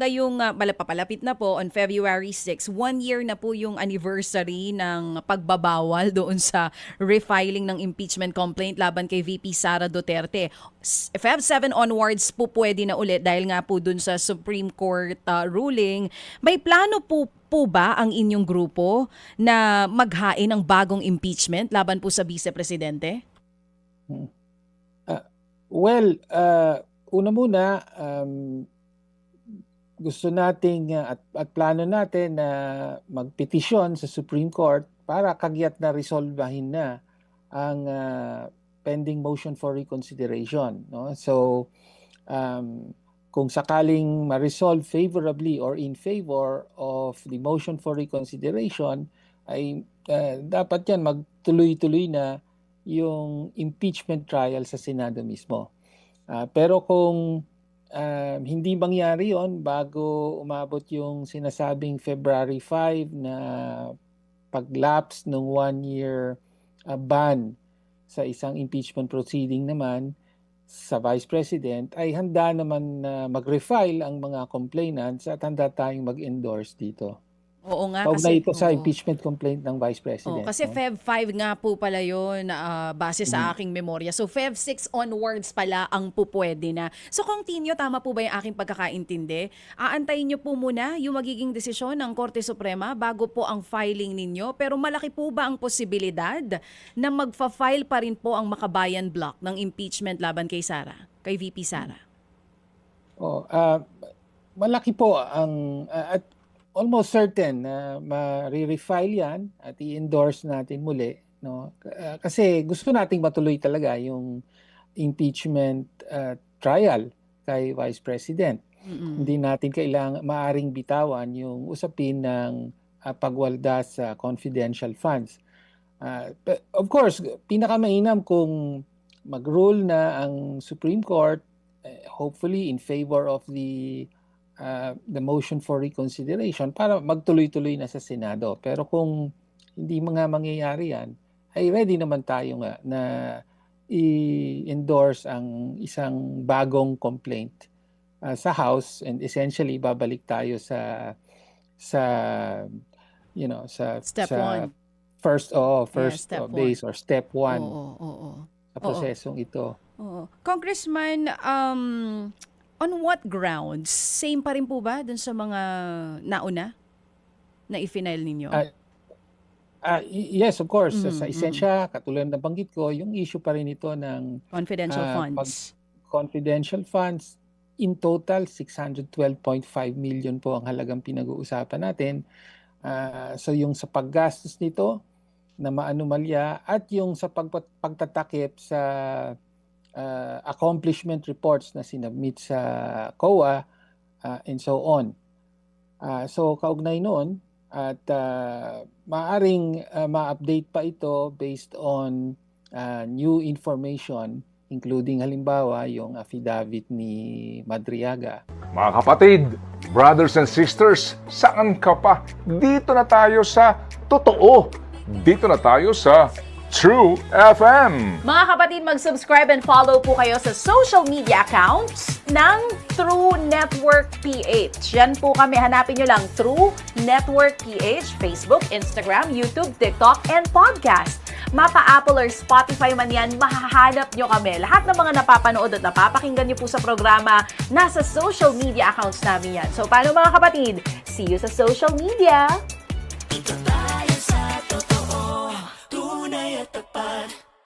Ngayong papalapit na po on February 6, 1 year na po yung anniversary ng pagbabawal doon sa refiling ng impeachment complaint laban kay VP Sara Duterte. Feb 7 onwards po pwede na ulit dahil nga po doon sa Supreme Court ruling. May plano po ba ang inyong grupo na maghain ng bagong impeachment laban po sa Vice Presidente? Una muna, gusto nating at plano natin na magpetisyon sa Supreme Court para kagyat na resolbahin na ang pending motion for reconsideration. No? So, kung sakaling ma-resolve favorably or in favor of the motion for reconsideration, ay dapat yan magtuloy-tuloy na yung impeachment trial sa Senado mismo. Pero kung hindi mangyari yon bago umabot yung sinasabing February 5 na paglapse ng 1-year ban sa isang impeachment proceeding naman sa Vice President, ay handa naman na mag-refile ang mga complainants at handa tayong mag-endorse dito. Oo nga. Kaugnay ito sa impeachment complaint ng Vice President. Kasi Feb 5 nga po pala yun base sa aking memorya. So Feb 6 onwards pala ang pupwede na. So kung Tinyo, tama po ba yung aking pagkakaintindi? Aantayin nyo po muna yung magiging desisyon ng Korte Suprema bago po ang filing ninyo. Pero malaki po ba ang posibilidad na magfa-file pa rin po ang Makabayan Block ng impeachment laban kay Sara, kay VP Sara? Malaki po ang at almost certain na ma-refile yan at i-endorse natin muli, no? Kasi gusto nating matuloy talaga yung impeachment trial kay Vice President. Hindi natin maaring bitawan yung usapin ng pagwalda sa confidential funds. Of course, pinakamainam kung mag-rule na ang Supreme Court, hopefully in favor of the motion for reconsideration para magtuloy-tuloy na sa Senado. Pero kung hindi mangyayari yan, ay ready naman tayo nga na i-endorse ang isang bagong complaint sa House, and essentially babalik tayo sa Step 1. First base or step 1 sa prosesong ito. Congressman, on what grounds? Same pa rin po ba dun sa mga nauna na i-file ninyo? Yes, of course. Sa esensya, katulad ng banggit ko, yung issue pa rin ito ng confidential funds. Confidential funds. In total, 612.5 million po ang halagang pinag-uusapan natin. So yung sa paggastos nito na maanumalya at yung sa pagtatakip sa accomplishment reports na sinubmit sa COA and so on. So kaugnay noon at maaring ma-update pa ito based on new information, including halimbawa yung affidavit ni Madriaga. Mga kapatid, brothers and sisters, saan ka pa? Dito na tayo sa totoo. Dito na tayo sa True FM. Mga kapatid, mag-subscribe and follow po kayo sa social media accounts ng True Network PH. Yan po kami, hanapin nyo lang True Network PH, Facebook, Instagram, YouTube, TikTok, and podcast. Mapa Apple or Spotify man yan, mahahanap nyo kami. Lahat ng mga napapanood at napapakinggan nyo po sa programa, nasa social media accounts namin yan. So paano mga kapatid? See you sa social media!